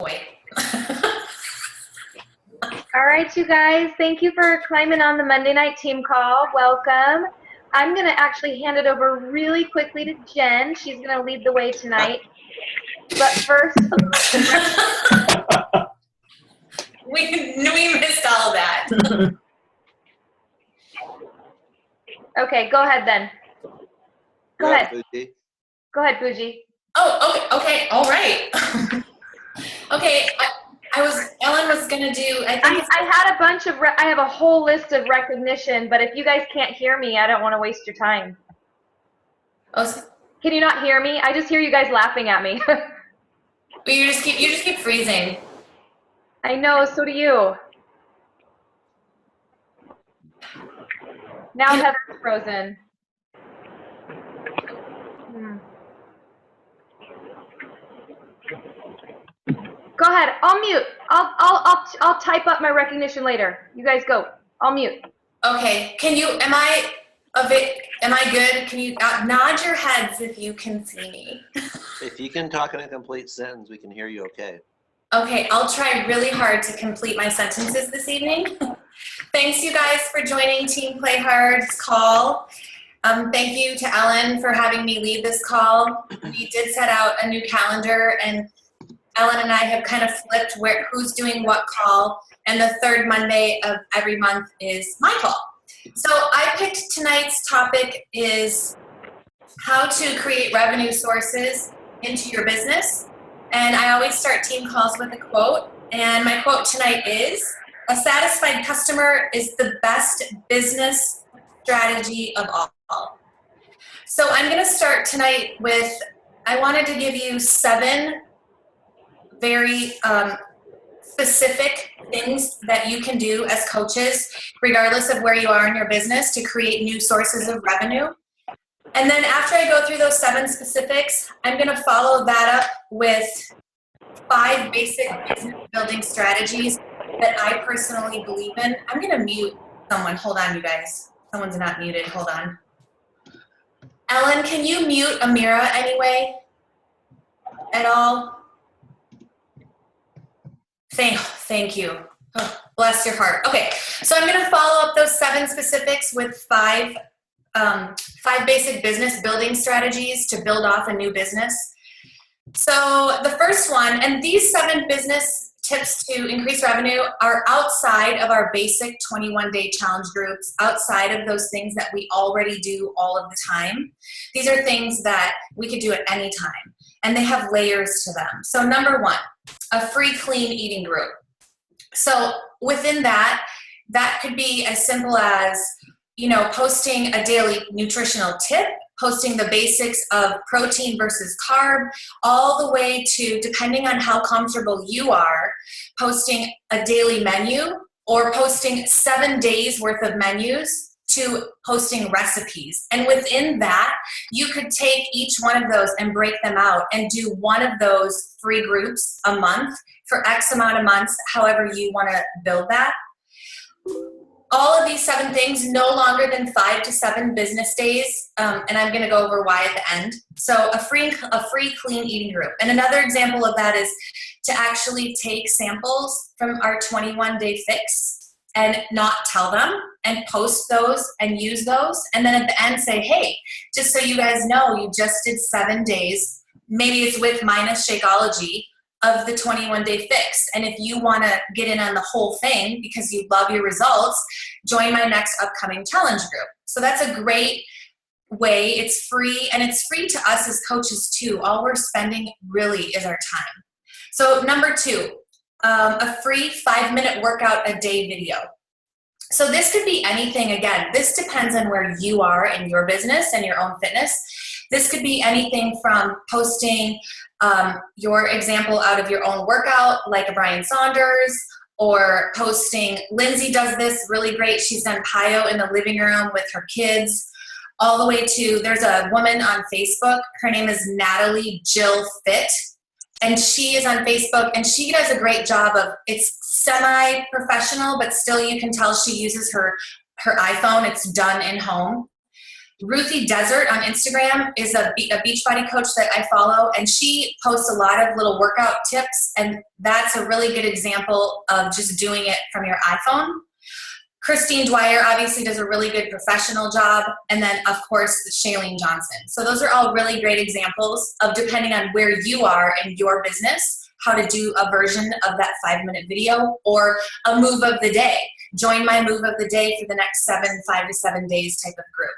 Wait. All right, you guys, thank you for climbing on the Monday night team call. Welcome. I'm going to actually hand it over really quickly to Jen. She's going to lead the way tonight. But first, we missed all that. Okay, go ahead then. Go ahead. Fujii. Go ahead, Fujii. Oh, okay, all right. Okay, Ellen was gonna do, I had a bunch of, I have a whole list of recognition, but if you guys can't hear me, I don't want to waste your time. Oh, Can you not hear me? I just hear you guys laughing at me. but you just keep freezing. I know, so do you. Now Heather's frozen. Go ahead. I'll mute. I'll type up my recognition later. You guys go. I'll mute. Okay. Am I good? Can you nod your heads if you can see me? If you can talk in a complete sentence, we can hear you okay. Okay, I'll try really hard to complete my sentences this evening. Thanks, you guys, for joining Team Play Hard's call. Thank you to Ellen for having me lead this call. We did set out a new calendar, and Ellen and I have kind of flipped who's doing what call, and the third Monday of every month is my call. So I picked tonight's topic is how to create revenue sources into your business. And I always start team calls with a quote. And my quote tonight is, "A satisfied customer is the best business strategy of all." So I'm going to start tonight with, I wanted to give you 7 very specific things that you can do as coaches, regardless of where you are in your business, to create new sources of revenue. And then after I go through those 7 specifics, I'm going to follow that up with 5 basic business building strategies that I personally believe in. I'm going to mute someone. Hold on, you guys. Someone's not muted. Hold on. Ellen, can you mute Amira anyway? At all? Thank you. Oh, bless your heart. Okay, so I'm going to follow up those 7 specifics with 5 basic business building strategies to build off a new business. So the first one, and these 7 business tips to increase revenue are outside of our basic 21-day challenge groups, outside of those things that we already do all of the time. These are things that we could do at any time, and they have layers to them. So number 1, a free clean eating group. So within that could be as simple as, posting a daily nutritional tip, posting the basics of protein versus carb, all the way to, depending on how comfortable you are, posting a daily menu, or posting 7 days worth of menus, to posting recipes. And within that, you could take each one of those and break them out and do one of those free groups a month for X amount of months, however you want to build that. All of these 7 things, no longer than 5 to 7 business days, and I'm going to go over why at the end. So a free clean eating group. And another example of that is to actually take samples from our 21-day fix and not tell them, and post those and use those, and then at the end say, hey, just so you guys know, you just did 7 days, maybe it's with minus Shakeology, of the 21-day fix. And if you want to get in on the whole thing because you love your results, join my next upcoming challenge group. So that's a great way. It's free, and it's free to us as coaches too. All we're spending really is our time. So number 2, a free 5-minute workout a day video. So this could be anything. Again, this depends on where you are in your business and your own fitness. This could be anything from posting your example out of your own workout, like a Brian Saunders, or posting, Lindsay does this really great. She's done PIO in the living room with her kids, all the way to, there's a woman on Facebook. Her name is Natalie Jill Fit. And she is on Facebook, and she does a great job of, it's semi-professional, but still you can tell she uses her iPhone. It's done in home. Ruthie Desert on Instagram is a Beachbody coach that I follow, and she posts a lot of little workout tips, and that's a really good example of just doing it from your iPhone. Christine Dwyer obviously does a really good professional job, and then of course Shailene Johnson. So those are all really great examples of, depending on where you are in your business, how to do a version of that 5-minute video or a move of the day. Join my move of the day for the next 5 to 7 days type of group.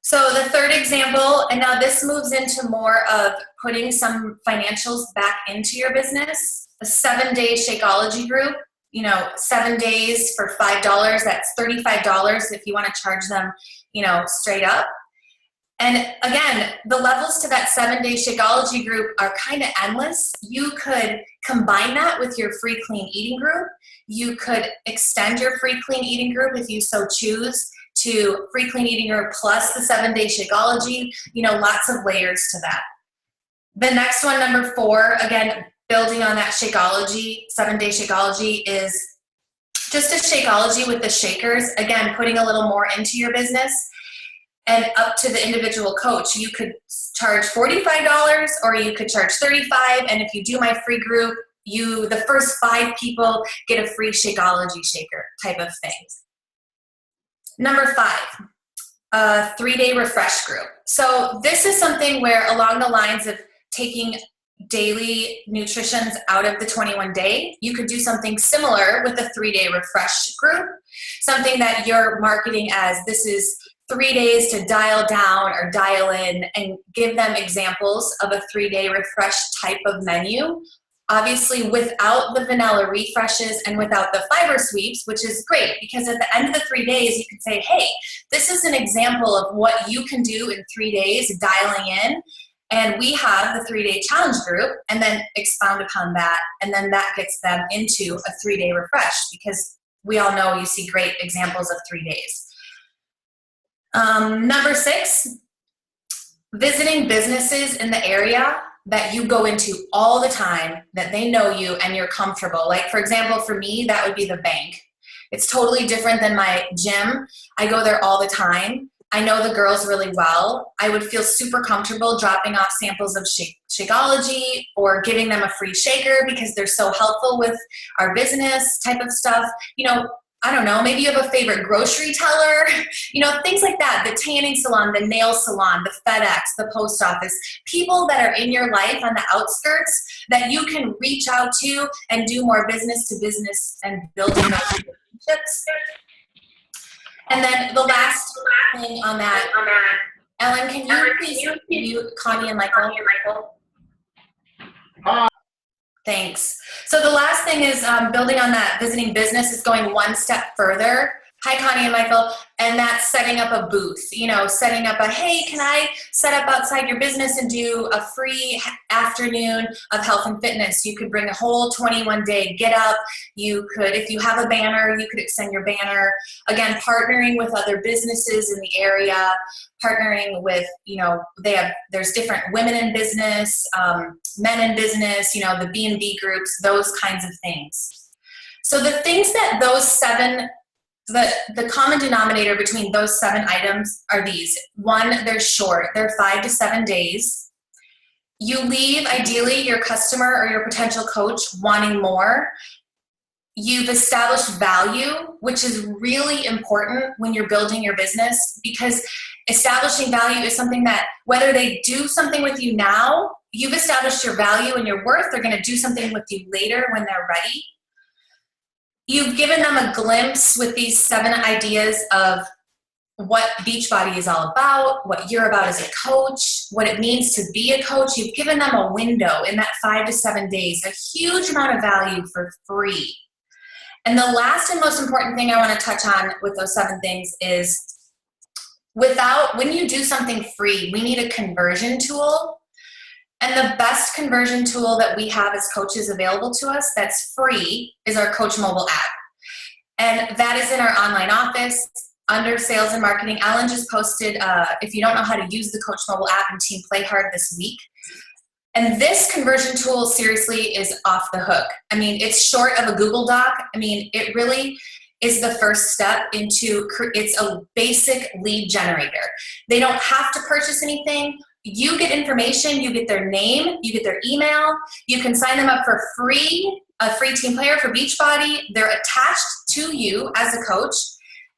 So the third example, and now this moves into more of putting some financials back into your business, a 7-day Shakeology group. 7 days for $5, that's $35 if you want to charge them, straight up. And again, the levels to that 7-day Shakeology group are kind of endless. You could combine that with your free clean eating group. You could extend your free clean eating group if you so choose to free clean eating group plus the 7-day Shakeology, lots of layers to that. The next one, number 4, again, building on that Shakeology, 7-day Shakeology, is just a Shakeology with the shakers. Again, putting a little more into your business and up to the individual coach. You could charge $45 or you could charge $35. And if you do my free group, the first 5 people get a free Shakeology shaker type of thing. Number 5, a 3-day refresh group. So this is something where, along the lines of taking daily nutritions out of the 21-day, you could do something similar with a 3-day refresh group, something that you're marketing as this is 3 days to dial down or dial in, and give them examples of a 3-day refresh type of menu. Obviously without the vanilla refreshes and without the fiber sweeps, which is great because at the end of the 3 days, you can say, hey, this is an example of what you can do in 3 days, dialing in. And we have the 3-day challenge group, and then expound upon that. And then that gets them into a 3-day refresh, because we all know you see great examples of 3 days. Number 6, visiting businesses in the area that you go into all the time, that they know you and you're comfortable. Like, for example, for me, that would be the bank. It's totally different than my gym. I go there all the time. I know the girls really well. I would feel super comfortable dropping off samples of Shakeology or giving them a free shaker because they're so helpful with our business type of stuff. I don't know, maybe you have a favorite grocery teller, things like that. The tanning salon, the nail salon, the FedEx, the post office, people that are in your life on the outskirts that you can reach out to and do more business to business and building those relationships. And then the last thing on that, Ellen, can you please mute Connie and Michael? Thanks. So the last thing is building on that visiting business is going one step further. Hi, Connie and Michael. And that's setting up a booth, setting up a, hey, can I set up outside your business and do a free afternoon of health and fitness? You could bring a whole 21-day get up. You could, if you have a banner, you could extend your banner. Again, partnering with other businesses in the area, partnering with, there's different women in business, men in business, the B&B groups, those kinds of things. So the things that those 7, the common denominator between those 7 items are these. 1, they're short. They're 5 to 7 days. You leave, ideally, your customer or your potential coach wanting more. You've established value, which is really important when you're building your business, because establishing value is something that, whether they do something with you now, you've established your value and your worth, they're going to do something with you later when they're ready. You've given them a glimpse with these 7 ideas of what Beachbody is all about, what you're about as a coach, what it means to be a coach. You've given them a window in that 5 to 7 days, a huge amount of value for free. And the last and most important thing I want to touch on with those 7 things is when you do something free, we need a conversion tool. And the best conversion tool that we have as coaches available to us that's free is our Coach mobile app. And that is in our online office under sales and marketing. Ellen just posted, if you don't know how to use the Coach mobile app and Team Play Hard this week. And this conversion tool seriously is off the hook. I mean, it's short of a Google Doc. I mean, it really is the first step into, it's a basic lead generator. They don't have to purchase anything. You get information, you get their name, you get their email, you can sign them up for free, a free team player for Beachbody. They're attached to you as a coach.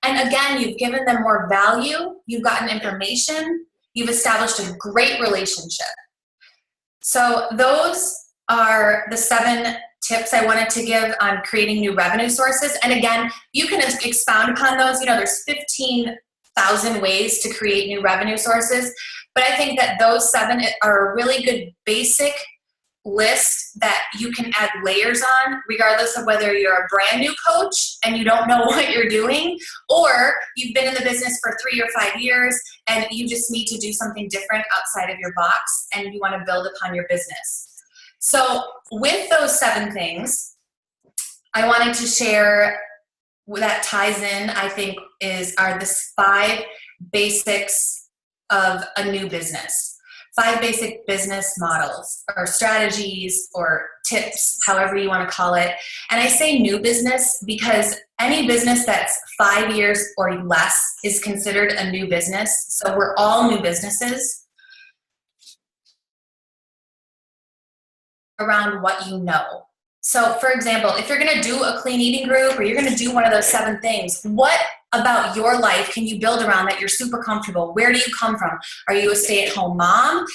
And again, you've given them more value, you've gotten information, you've established a great relationship. So those are the 7 tips I wanted to give on creating new revenue sources. And again, you can expound upon those. You know, there's 15,000 ways to create new revenue sources. But I think that those 7 are a really good basic list that you can add layers on, regardless of whether you're a brand new coach and you don't know what you're doing, or you've been in the business for 3 or 5 years and you just need to do something different outside of your box and you want to build upon your business. So with those 7 things, I wanted to share that ties in, I think, are the 5 basics of a new business. 5 basic business models or strategies or tips, however you want to call it. And I say new business because any business that's 5 years or less is considered a new business. So we're all new businesses around what you know. So for example, if you're going to do a clean eating group or you're going to do one of those 7 things, what about your life can you build around that you're super comfortable? Where do you come from? Are you a stay-at-home mom?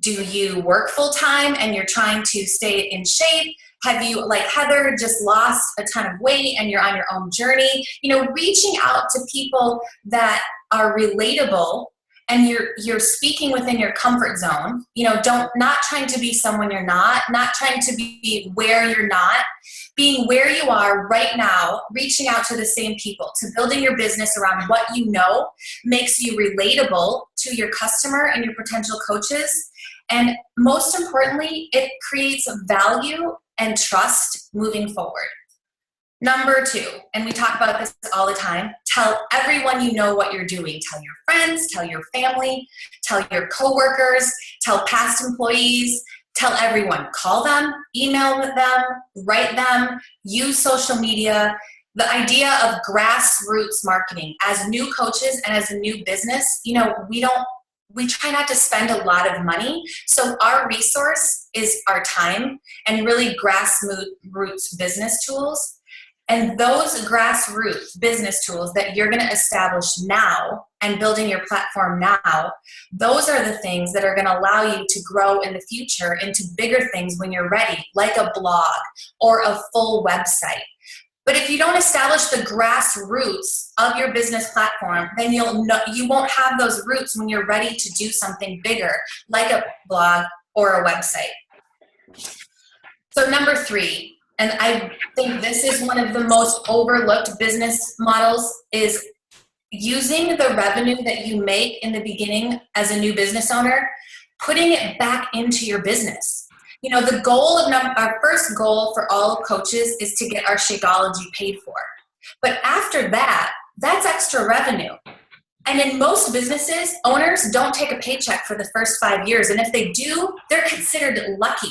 Do you work full-time and you're trying to stay in shape? Have you, like Heather, just lost a ton of weight and you're on your own journey? You know, reaching out to people that are relatable and you're speaking within your comfort zone, you know, not trying to be someone you're not trying to be where you're not, being where you are right now, reaching out to the same people, to building your business around what you know makes you relatable to your customer and your potential coaches. And most importantly, it creates value and trust moving forward. Number 2, and we talk about this all the time, tell everyone you know what you're doing. Tell your friends, tell your family, tell your coworkers, tell past employees, tell everyone. Call them, email them, write them, use social media. The idea of grassroots marketing as new coaches and as a new business, you know, we try not to spend a lot of money. So our resource is our time and really grassroots business tools. And those grassroots business tools that you're going to establish now and building your platform now, those are the things that are going to allow you to grow in the future into bigger things when you're ready, like a blog or a full website. But if you don't establish the grassroots of your business platform, then you won't have those roots when you're ready to do something bigger, like a blog or a website. So number 3, and I think this is one of the most overlooked business models, is using the revenue that you make in the beginning as a new business owner, putting it back into your business. You know, the goal of our first goal for all coaches is to get our Shakeology paid for. But after that, that's extra revenue. And in most businesses, owners don't take a paycheck for the first 5 years. And if they do, they're considered lucky.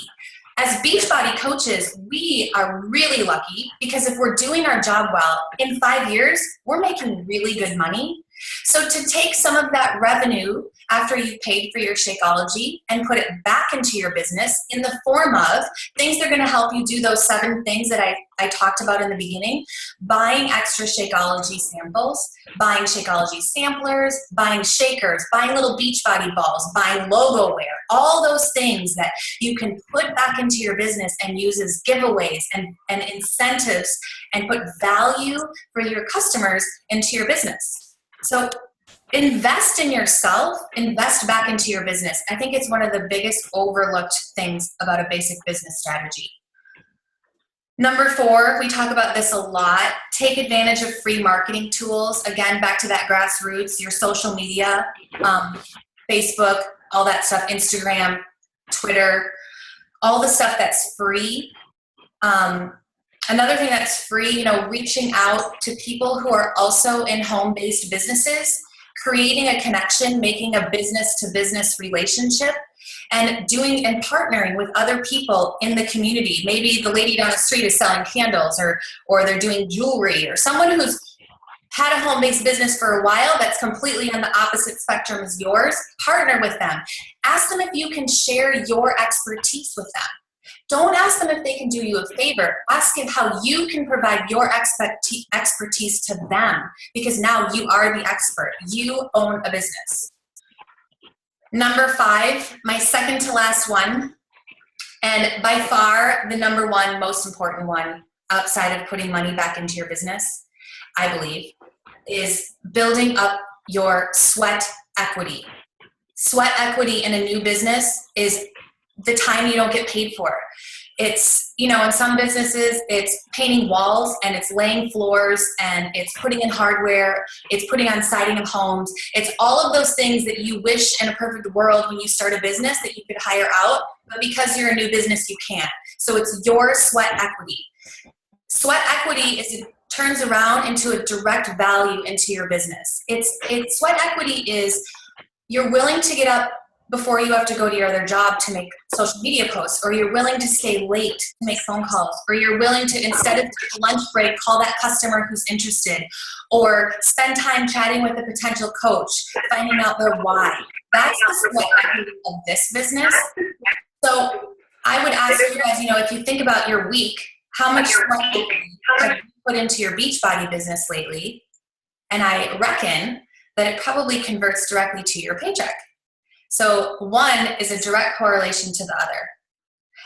As Beachbody coaches, we are really lucky because if we're doing our job well, in 5 years, we're making really good money. So to take some of that revenue after you've paid for your Shakeology and put it back into your business in the form of things that are going to help you do those 7 things that I talked about in the beginning, buying extra Shakeology samples, buying Shakeology samplers, buying shakers, buying little Beachbody balls, buying logo wear, all those things that you can put back into your business and use as giveaways and incentives and put value for your customers into your business. So invest in yourself, invest back into your business. I think it's one of the biggest overlooked things about a basic business strategy. Number 4, we talk about this a lot. Take advantage of free marketing tools. Again, back to that grassroots, your social media, Facebook, all that stuff, Instagram, Twitter, all the stuff that's free. Another thing that's free, you know, reaching out to people who are also in home-based businesses creating a connection, making a business-to-business relationship, and doing and partnering with other people in the community. Maybe the lady down the street is selling candles, or they're doing jewelry, or someone who's had a home-based business for a while that's completely on the opposite spectrum as yours. Partner with them. Ask them if you can share your expertise with them. Don't ask them if they can do you a favor. Ask them how you can provide your expertise to them, because now you are the expert. You own a business. Number 5, my second to last one, and by far the number one most important one outside of putting money back into your business, I believe, is building up your sweat equity. Sweat equity in a new business is the time you don't get paid for. It's, in some businesses, it's painting walls, and it's laying floors, and it's putting in hardware, it's putting on siding of homes. It's all of those things that you wish in a perfect world when you start a business that you could hire out, but because you're a new business, you can't. So it's your sweat equity. Sweat equity turns around into a direct value into your business. Sweat equity is you're willing to get up before you have to go to your other job to make social media posts, or you're willing to stay late to make phone calls, or you're willing to, instead of take a lunch break, call that customer who's interested, or spend time chatting with a potential coach, finding out their why. That's the sweat equity of this business. So I would ask you guys, if you think about your week, how much sweat equity have you put into your Beachbody business lately? And I reckon that it probably converts directly to your paycheck. So one is a direct correlation to the other.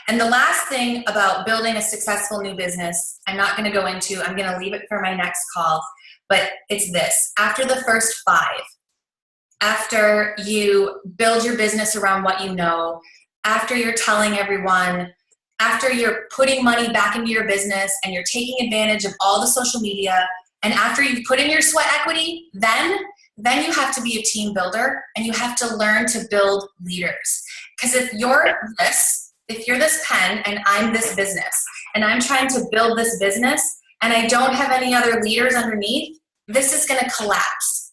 And the last thing about building a successful new business, I'm not going to go into, I'm going to leave it for my next call, but it's this. After the first 5, after you build your business around what you know, after you're telling everyone, after you're putting money back into your business and you're taking advantage of all the social media, and after you've put in your sweat equity, then you have to be a team builder, and you have to learn to build leaders. Because if you're this pen and I'm this business, and I'm trying to build this business, and I don't have any other leaders underneath, this is going to collapse.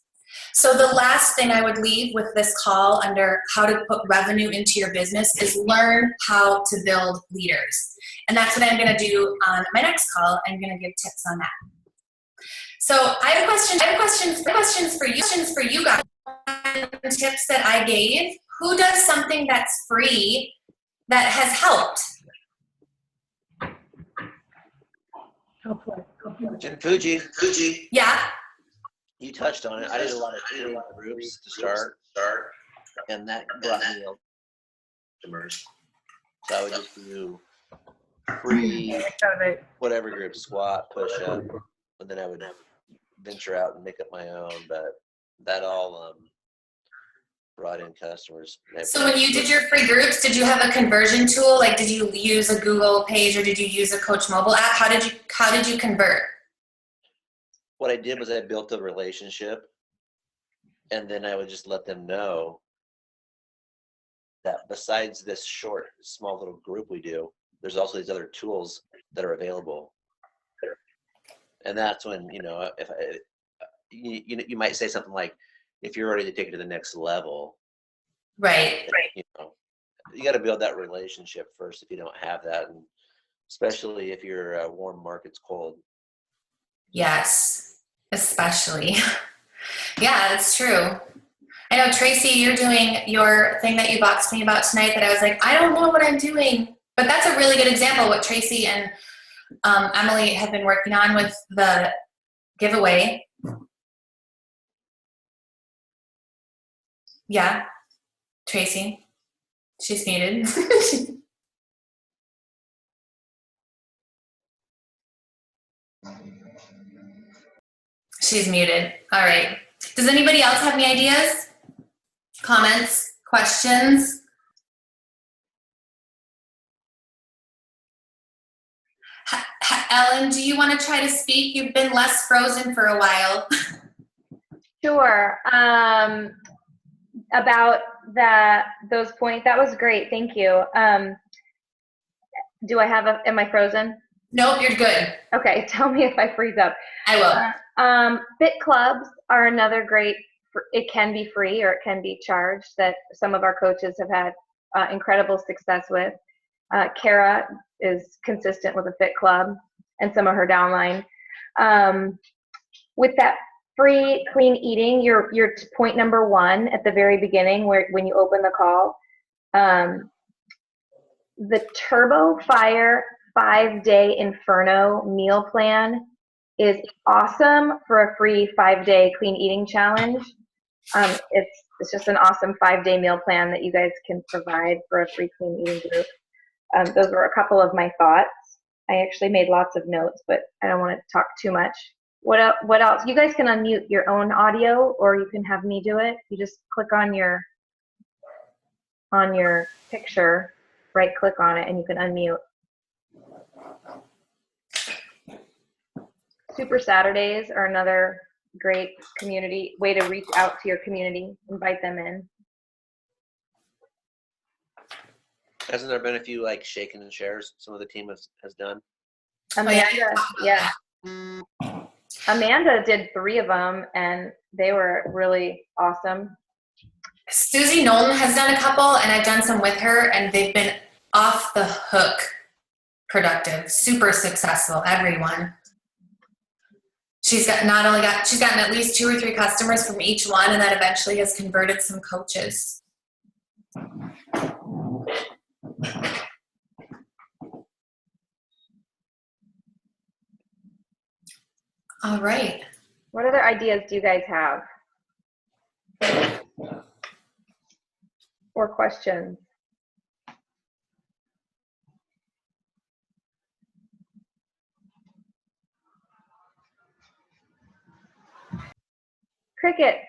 So the last thing I would leave with this call under how to put revenue into your business is learn how to build leaders. And that's what I'm going to do on my next call. I'm going to give tips on that. So I have questions for you guys. Tips that I gave. Who does something that's free that has helped? Jenn, Fujii. Yeah. You touched on it. I did a lot of groups to start, and that brought me customers. So I would just do free whatever group, squat, push up, and then I would venture out and make up my own. But that all brought in customers. So when you did your free groups, did you have a conversion tool? Like, did you use a Google page, or did you use a Coach mobile app? How did you convert? What I did was I built a relationship, and then I would just let them know that besides this small little group we do, there's also these other tools that are available. And that's when, if you might say something like, if you're ready to take it to the next level, right. You got to build that relationship first if you don't have that, and especially if your warm market's cold. Yes, especially. Yeah, that's true. I know, Tracy, you're doing your thing that you boxed me about tonight that I was like, I don't know what I'm doing. But that's a really good example of what Tracy and Emily have been working on with the giveaway. Yeah, Tracy. She's muted. She's muted. All right. Does anybody else have any ideas, comments, questions? Ellen, do you want to try to speak? You've been less frozen for a while. Sure. About those points, that was great. Thank you. Do I have am I frozen? Nope, you're good. Okay, tell me if I freeze up. I will. Fit clubs are another great it can be free or it can be charged, that some of our coaches have had incredible success with. Kara is consistent with a fit club and some of her downline. With that free clean eating, your point number 1 at the very beginning, when you open the call, the Turbo Fire 5-day Inferno meal plan is awesome for a free 5-day clean eating challenge. It's just an awesome 5-day meal plan that you guys can provide for a free clean eating group. Those were a couple of my thoughts. I actually made lots of notes, but I don't want to talk too much. What else? You guys can unmute your own audio, or you can have me do it. You just click on your picture, right click on it, and you can unmute. Super Saturdays are another great community way to reach out to your community, invite them in. Hasn't there been a few like shaken and shares some of the team has done? Amanda, yeah. Amanda did 3 of them, and they were really awesome. Susie Knowlton has done a couple, and I've done some with her, and they've been off the hook productive, super successful, everyone. She's gotten at least 2 or 3 customers from each one, and that eventually has converted some coaches. All right. What other ideas do you guys have? Or questions? Cricket.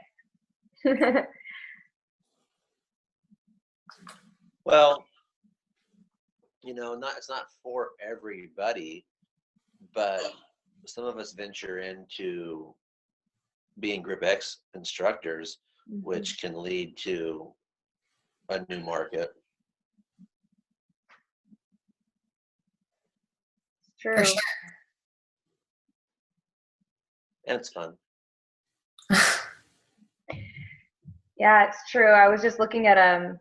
Well, it's not for everybody, but some of us venture into being Group X instructors, which can lead to a new market. True. For sure. And it's fun. Yeah, it's true. I was just looking at a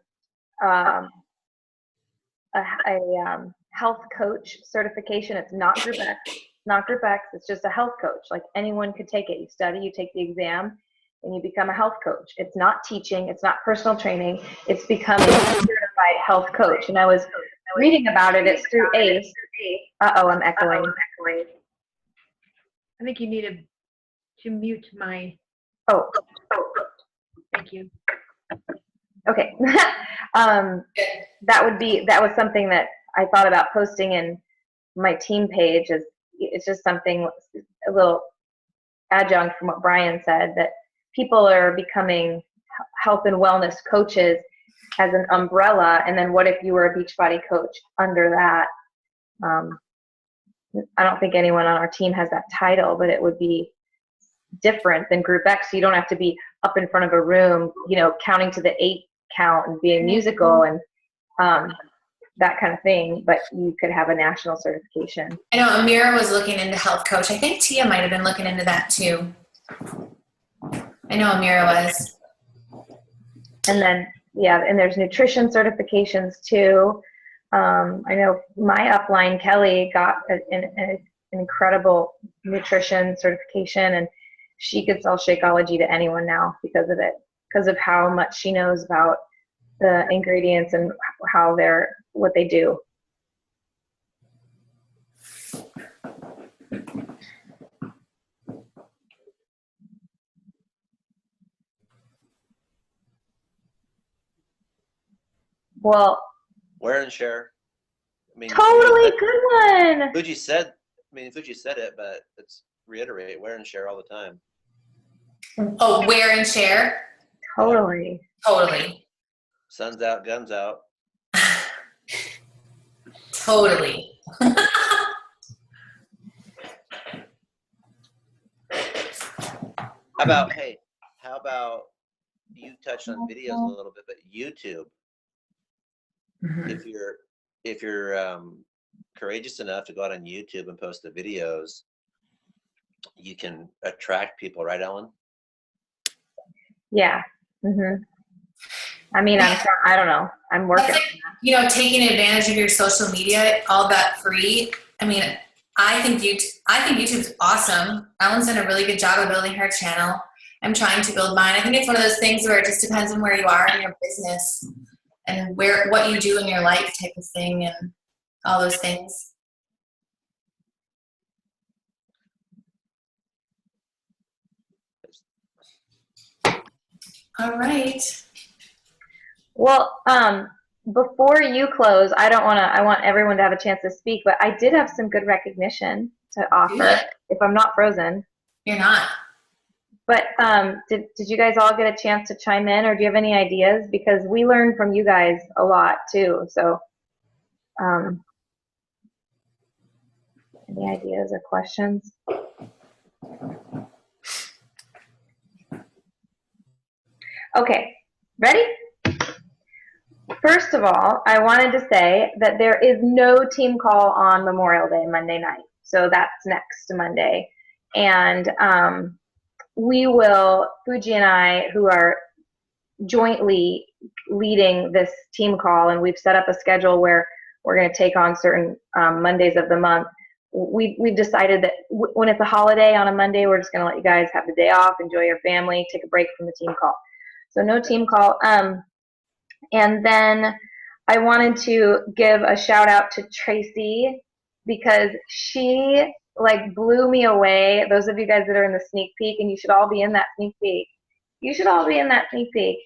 health coach certification. It's not Group X. Not Group X. It's just a health coach. Like anyone could take it. You study, you take the exam, and you become a health coach. It's not teaching. It's not personal training. It's becoming a certified health coach. And I was reading about it. It's through ACE. Uh-oh, I'm echoing. I think you need to mute my. Oh. Thank you. Okay. That was something that I thought about posting in my team page. It's just something, a little adjunct from what Brian said, that people are becoming health and wellness coaches as an umbrella, and then what if you were a Beachbody coach under that? I don't think anyone on our team has that title, but it would be different than Group X. So you don't have to be up in front of a room, counting to the 8 count and being musical and that kind of thing, but you could have a national certification. I know Amira was looking into health coach. I think Tia might have been looking into that too. I know Amira was. And then, and there's nutrition certifications too. I know my upline, Kelly, got an incredible nutrition certification, and she could sell Shakeology to anyone now because of it, because of how much she knows about the ingredients and what they do. Well, Wear and share. I mean, totally good one. Fujii said it, but let's reiterate: wear and share all the time. Oh, wear and share? Totally. Totally. Sun's out, guns out. Totally. How about you touched on videos a little bit, but YouTube. Mm-hmm. If you're courageous enough to go out on YouTube and post the videos, you can attract people, right, Ellen? Yeah. I mean, I don't know. I'm working. That's like, you know, taking advantage of your social media, all that free. I mean, I think YouTube's awesome. Ellen's done a really good job of building her channel. I'm trying to build mine. I think it's one of those things where it just depends on where you are in your business and what you do in your life type of thing and all those things. All right. Well, before you close, I want everyone to have a chance to speak, but I did have some good recognition to offer if I'm not frozen. You're not. But did you guys all get a chance to chime in, or do you have any ideas? Because we learned from you guys a lot too. So any ideas or questions? Okay, ready? First of all, I wanted to say that there is no team call on Memorial Day, Monday night. So that's next Monday. And we will, Fujii and I, who are jointly leading this team call, and we've set up a schedule where we're going to take on certain Mondays of the month. We've decided that when it's a holiday on a Monday, we're just going to let you guys have the day off, enjoy your family, take a break from the team call. So no team call. And then I wanted to give a shout out to Tracy because she like blew me away. Those of you guys that are in the sneak peek, and you should all be in that sneak peek. You should all be in that sneak peek.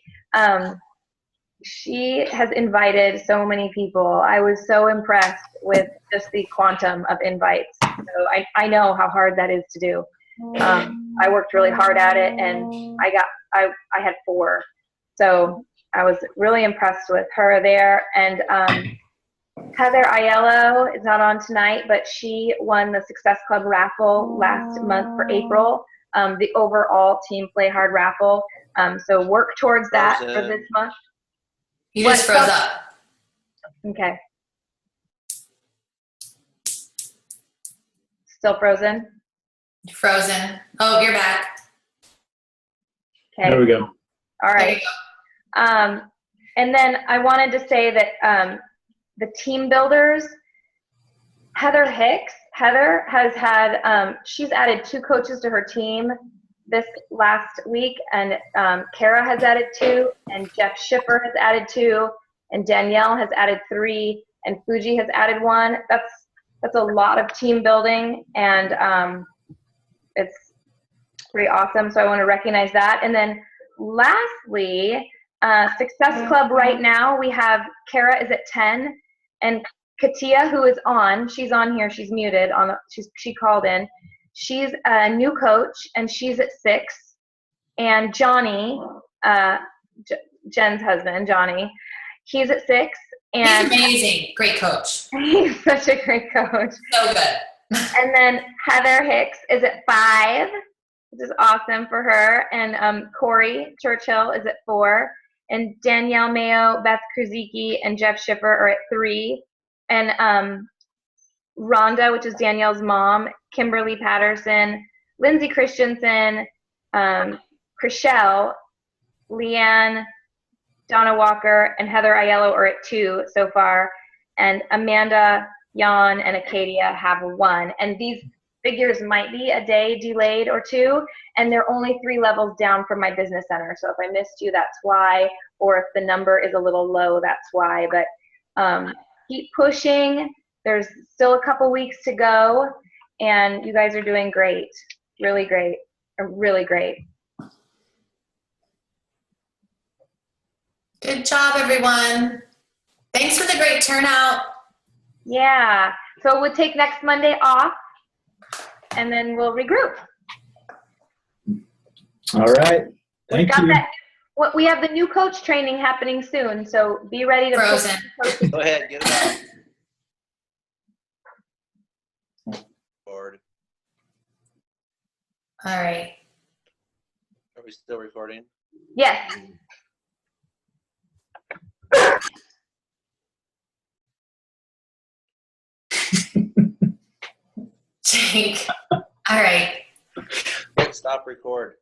She has invited so many people. I was so impressed with just the quantum of invites. So I know how hard that is to do. I worked really hard at it, and I had 4. So I was really impressed with her there. And Heather Aiello is not on tonight, but she won the Success Club raffle last month for April, the overall Team Play Hard raffle. So work towards that for this month. You just froze up. Okay. Still frozen? Frozen. Oh, you're back. Okay. There we go. All right. And then I wanted to say that the team builders, Heather has had, she's added 2 coaches to her team this last week, and Kara has added 2, and Jeff Schiffer has added 2, and Danielle has added 3, and Fujii has added 1. That's a lot of team building, and it's pretty awesome. So I want to recognize that. And then lastly, Success Club right now, we have Kara is at 10, and Katia, who is on, she's on here, she's muted, she called in. She's a new coach, and she's at 6. And Johnny, Jen's husband, Johnny, he's at 6. And he's amazing. Great coach. He's such a great coach. So good. And then Heather Hicks is at 5, which is awesome for her. And Corey Churchill is at 4. And Danielle Mayo, Beth Kruzicki, and Jeff Schiffer are at 3. And Rhonda, which is Danielle's mom, Kimberly Patterson, Lindsay Christensen, Chriselle, Leanne, Donna Walker, and Heather Aiello are at 2 so far. And Amanda, Jan, and Acadia have 1. And these figures might be a day delayed or 2, and they're only 3 levels down from my business center. So if I missed you, that's why. Or if the number is a little low, that's why. But keep pushing. There's still a couple weeks to go, and you guys are doing great. Really great. Really great. Good job, everyone. Thanks for the great turnout. Yeah. So we'll take next Monday off, and then we'll regroup. All right. Thank you. We have the new coach training happening soon, so be ready to Frozen. Go ahead, get it out. Board. All right. Are we still recording? Yes. Jake. All right. Stop record.